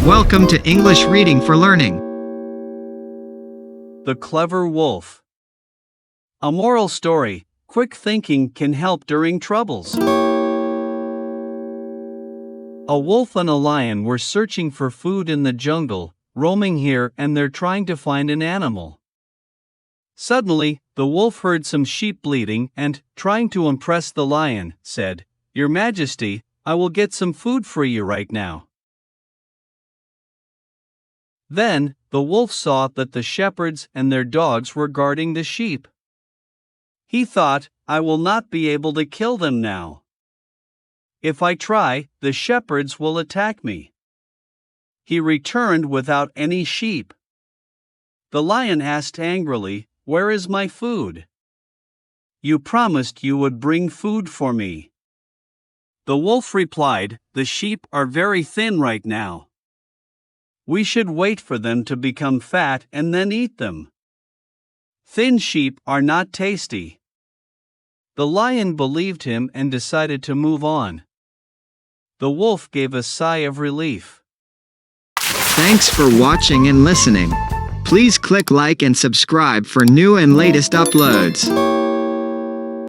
Welcome to English Reading for Learning. The Clever Wolf. A moral story: quick thinking can help during troubles. A wolf and a lion were searching for food in the jungle, roaming here and there trying to find an animal. Suddenly, the wolf heard some sheep bleating and, trying to impress the lion, said, "Your Majesty, I will get some food for you right now." Then, the wolf saw that the shepherds and their dogs were guarding the sheep. He thought, "I will not be able to kill them now. If I try, the shepherds will attack me." He returned without any sheep. The lion asked angrily, "Where is my food? You promised you would bring food for me." The wolf replied, "The sheep are very thin right now. We should wait for them to become fat and then eat them. Thin sheep are not tasty." The lion believed him and decided to move on. The wolf gave a sigh of relief. Thanks for watching and listening. Please click like and subscribe for new and latest uploads.